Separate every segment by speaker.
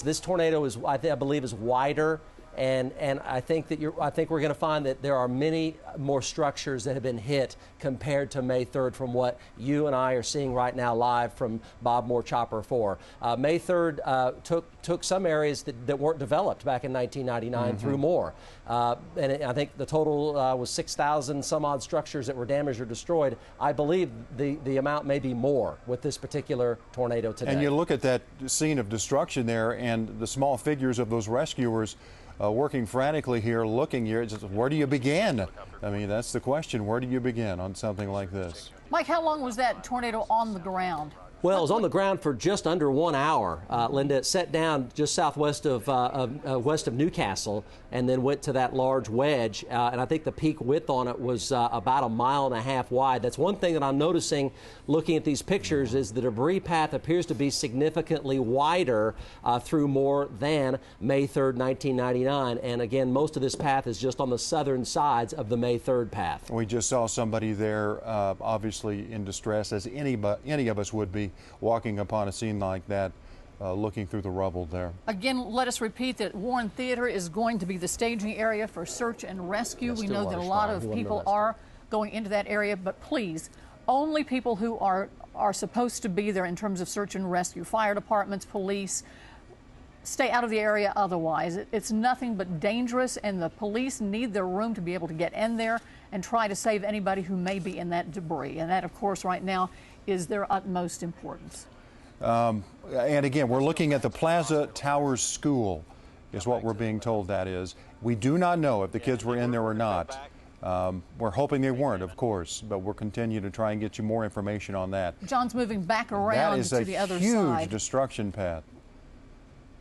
Speaker 1: This tornado is, I believe, is wider. And I think that I think we're going to find that there are many more structures that have been hit compared to May 3rd from what you and I are seeing right now live from Bob Moore Chopper 4. May 3rd took some areas that weren't developed back in 1999 through Moore. And I think the total was 6,000 some odd structures that were damaged or destroyed. I believe the amount may be more with this particular tornado today.
Speaker 2: And you look at that scene of destruction there and the small figures of those rescuers working frantically here, looking here. Just, where do you begin? I mean, that's the question. Where do you begin on something like this?
Speaker 3: Mike, how long was that tornado on the ground?
Speaker 1: Well, it was on the ground for just under 1 hour, Linda. It set down just southwest of west of Newcastle, and then went to that large wedge. And I think the peak width on it was about 1.5 miles wide. That's one thing that I'm noticing looking at these pictures is the debris path appears to be significantly wider through Moore than May 3rd, 1999. And again, most of this path is just on the southern sides of the May 3rd path.
Speaker 2: We just saw somebody there, obviously in distress, as any of us would be, walking upon a scene like that, looking through the rubble there.
Speaker 3: Again, let us repeat that Warren Theater is going to be the staging area for search and rescue. We know that a lot of people are going into that area, but please, only people who are supposed to be there in terms of search and rescue, fire departments, police, stay out of the area otherwise. It's nothing but dangerous, and the police need their room to be able to get in there and try to save anybody who may be in that debris. And that, of course, right now is their utmost importance.
Speaker 2: And again, we're looking at the Plaza Towers School, is what we're being told that is. We do not know if the kids were in there or not. We're hoping they weren't, of course, but we'll continue to try and get you more information on that.
Speaker 3: John's moving back around to the other side.
Speaker 2: That is a huge destruction path.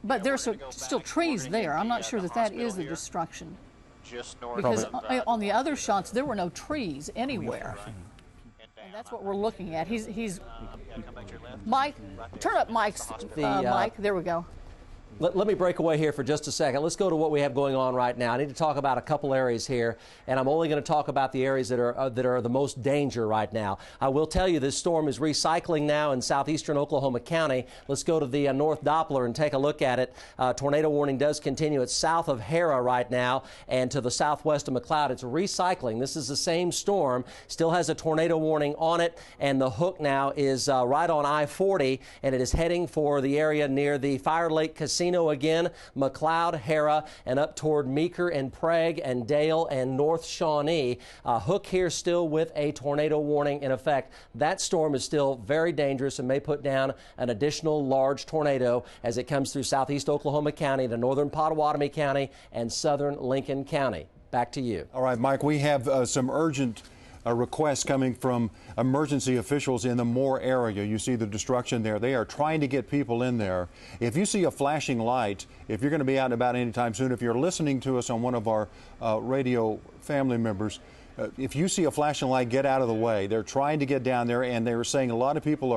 Speaker 3: But there's still trees there. I'm not sure that is the destruction. Because on the other shots, there were no trees anywhere. And that's what we're looking at. He's Mike, turn up Mike's mic. There we go.
Speaker 1: Let me break away here for just a second. Let's go to what we have going on right now. I need to talk about a couple areas here, and I'm only going to talk about the areas that are the most danger right now. I will tell you this storm is recycling now in southeastern Oklahoma County. Let's go to the North Doppler and take a look at it. Tornado warning does continue. It's south of Hera right now, and to the southwest of McLeod. It's recycling. This is the same storm. Still has a tornado warning on it, and the hook now is right on I-40, and it is heading for the area near the Fire Lake Casino again, McLeod, Hera, and up toward Meeker and Prague and Dale and North Shawnee. Hook here still with a tornado warning in effect. That storm is still very dangerous and may put down an additional large tornado as it comes through southeast Oklahoma County, to northern Pottawatomie County, and southern Lincoln County. Back to you.
Speaker 2: All right, Mike, we have some urgent requests coming from emergency officials in the Moore area. You see the destruction there. They are trying to get people in there. If you see a flashing light, if you're going to be out and about anytime soon, if you're listening to us on one of our radio family members, if you see a flashing light, get out of the way. They're trying to get down there, and they were saying a lot of people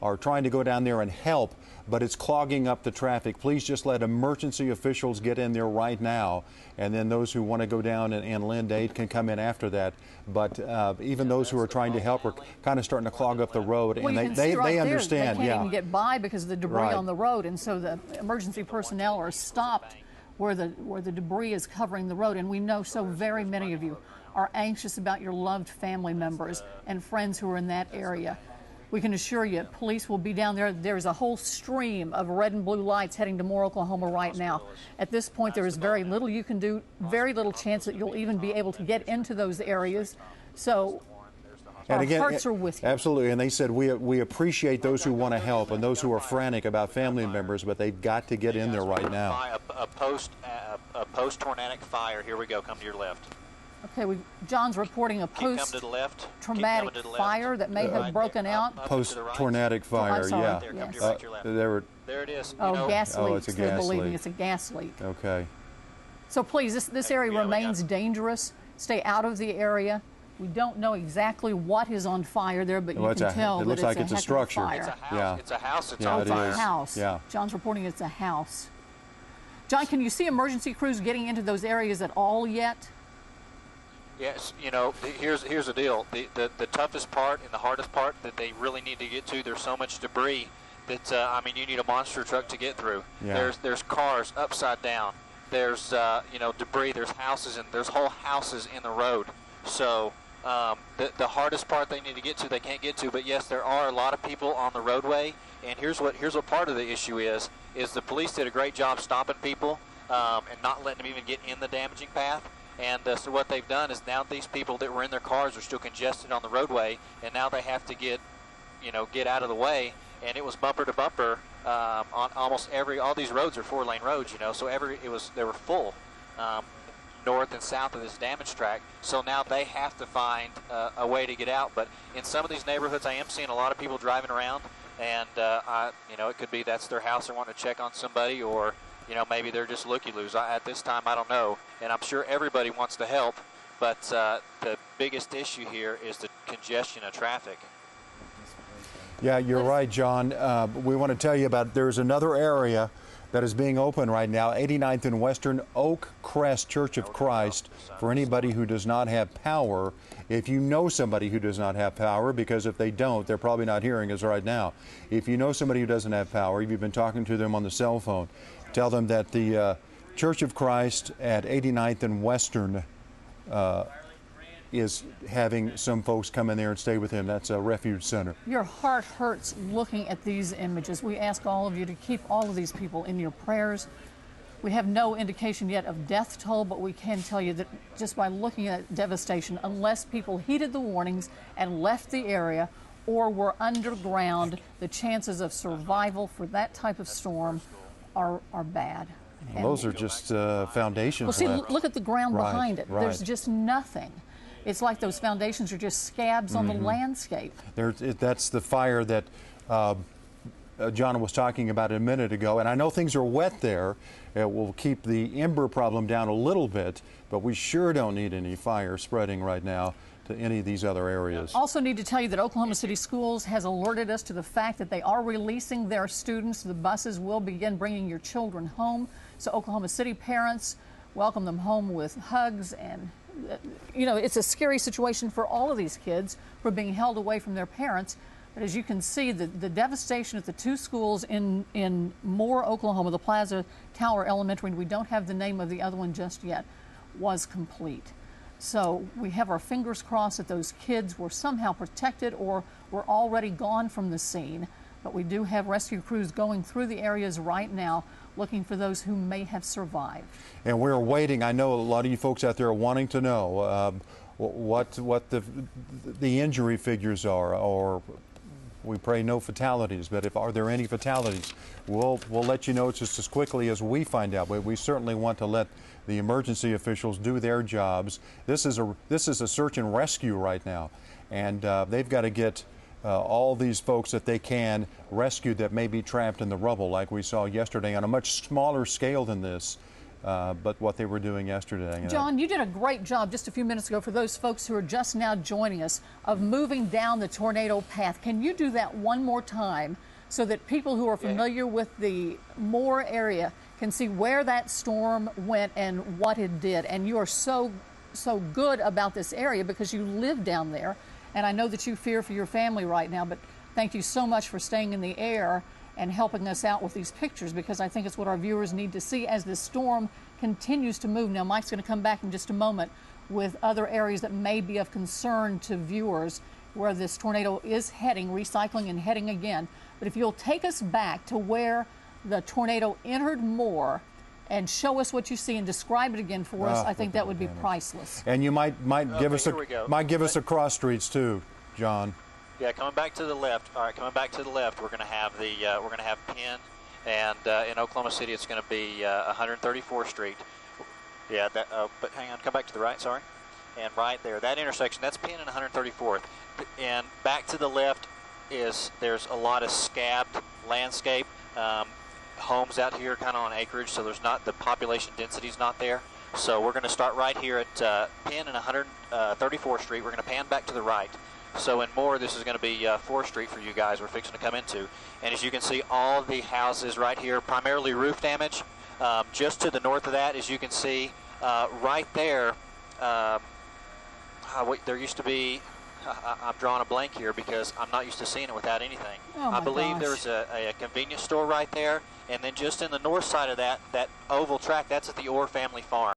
Speaker 2: are trying to go down there and help, but it's clogging up the traffic. Please just let emergency officials get in there right now, and then those who want to go down and lend aid can come in after that. But even those who are trying to help are kind of starting to clog up the road, and they understand.
Speaker 3: They can't even get by because of the debris on the road, and so the emergency personnel are stopped where the debris is covering the road. And we know so very many of you are anxious about your loved family members and friends who are in that area. We can assure you, police will be down there. There's a whole stream of red and blue lights heading to Moore, Oklahoma right now. At this point, there is very little you can do, very little chance that you'll even be able to get into those areas. So our hearts are with you.
Speaker 2: Absolutely, and they said we appreciate those who want to help and those who are frantic about family members, but they've got to get in there right now.
Speaker 4: A post-tornadic fire. Here we go. Come to your left.
Speaker 3: Okay, John's reporting a post-traumatic fire that may have broken out.
Speaker 2: Post-tornadic fire, yeah.
Speaker 4: There it is.
Speaker 3: Oh, gas leak.
Speaker 2: Oh, it's a gas leak.
Speaker 3: It's a gas leak.
Speaker 2: Okay.
Speaker 3: So please, this area remains dangerous. Stay out of the area. We don't know exactly what is on fire there, but you can tell that
Speaker 2: it looks like it's a structure.
Speaker 4: It's a house. It's a house.
Speaker 2: It's on fire.
Speaker 3: It's a house.
Speaker 2: Yeah.
Speaker 3: John's reporting it's a house. John, can you see emergency crews getting into those areas at all yet?
Speaker 4: Yes, you know, here's the deal. The toughest part and the hardest part that they really need to get to, there's so much debris that I mean, you need a monster truck to get through.
Speaker 2: Yeah.
Speaker 4: There's cars upside down. There's you know, debris. There's houses and there's whole houses in the road. So the hardest part they need to get to, they can't get to. But yes, there are a lot of people on the roadway. And here's what part of the issue is the police did a great job stopping people and not letting them even get in the damaging path. And so what they've done is now these people that were in their cars are still congested on the roadway, and now they have to get out of the way. And it was bumper to bumper on almost all these roads are 4-lane roads, you know. So they were full north and south of this damage track. So now they have to find a way to get out. But in some of these neighborhoods, I am seeing a lot of people driving around, and it could be that's their house. They're wanting to check on somebody, or maybe they're just looky-loos. At this time, I don't know, and I'm sure everybody wants to help, but the biggest issue here is the congestion of traffic.
Speaker 2: Yeah, you're right, John. We want to tell you about there's another area that is being opened right now, 89th and Western, Oak Crest Church of Christ, for anybody who does not have power. If you know somebody who does not have power, because if they don't, they're probably not hearing us right now. If you know somebody who doesn't have power, if you've been talking to them on the cell phone, tell them that the Church of Christ at 89th and Western is having some folks come in there and stay with him. That's a refuge center.
Speaker 3: Your heart hurts looking at these images. We ask all of you to keep all of these people in your prayers. We have no indication yet of death toll, but we can tell you that just by looking at devastation, unless people heeded the warnings and left the area or were underground, the chances of survival for that type of storm are bad.
Speaker 2: Well, those are just foundations.
Speaker 3: Well, see,
Speaker 2: left.
Speaker 3: look at the ground behind it.
Speaker 2: Right.
Speaker 3: There's just nothing. It's like those foundations are just scabs on the landscape.
Speaker 2: That's the fire that John was talking about a minute ago. And I know things are wet there. It will keep the ember problem down a little bit, but we sure don't need any fire spreading right now to any of these other areas.
Speaker 3: Also need to tell you that Oklahoma City Schools has alerted us to the fact that they are releasing their students. The buses will begin bringing your children home. So Oklahoma City parents, welcome them home with hugs. And it's a scary situation for all of these kids who are being held away from their parents. But as you can see, the devastation at the two schools in Moore, Oklahoma, the Plaza Tower Elementary, and we don't have the name of the other one just yet, was complete. So we have our fingers crossed that those kids were somehow protected or were already gone from the scene. But we do have rescue crews going through the areas right now looking for those who may have survived. And
Speaker 2: we're waiting. I know a lot of you folks out there are wanting to know what the injury figures are, or we pray no fatalities, but are there any fatalities, we'll let you know just as quickly as we find out. But we certainly want to let the emergency officials do their jobs. This is a search and rescue right now, and they've got to get all these folks that they can rescued that may be trapped in the rubble, like we saw yesterday on a much smaller scale than this. But what they were doing yesterday.
Speaker 3: John, you did a great job just a few minutes ago for those folks who are just now joining us of moving down the tornado path. Can you do that one more time so that people who are familiar with the Moore area can see where that storm went and what it did? And you are so good about this area because you live down there. And I know that you fear for your family right now, but thank you so much for staying in the air and helping us out with these pictures, because I think it's what our viewers need to see as this storm continues to move. Now, Mike's going to come back in just a moment with other areas that may be of concern to viewers where this tornado is heading, recycling and heading again. But if you'll take us back to where the tornado entered Moore and show us what you see and describe it again for us, I think that would be priceless.
Speaker 2: And you might give us a cross streets too, John.
Speaker 4: Yeah, coming back to the left. All right, coming back to the left, we're going to have Penn, and in Oklahoma City, it's going to be 134th Street. Yeah, but hang on, come back to the right. Sorry, and right there, that intersection, that's Penn and 134th. And back to the left there's a lot of scabbed landscape, homes out here, kind of on acreage, so there's not the population density is not there. So we're going to start right here at Penn and 134th Street. We're going to pan back to the right. So in Moore, this is going to be 4th Street for you guys we're fixing to come into. And as you can see, all of the houses right here, primarily roof damage. Just to the north of that, as you can see, right there, there used to be, I'm drawing a blank here because I'm not used to seeing it without anything.
Speaker 3: Oh my
Speaker 4: I believe
Speaker 3: gosh.
Speaker 4: there's a convenience store right there, and then just in the north side of that oval track, that's at the Orr family farm.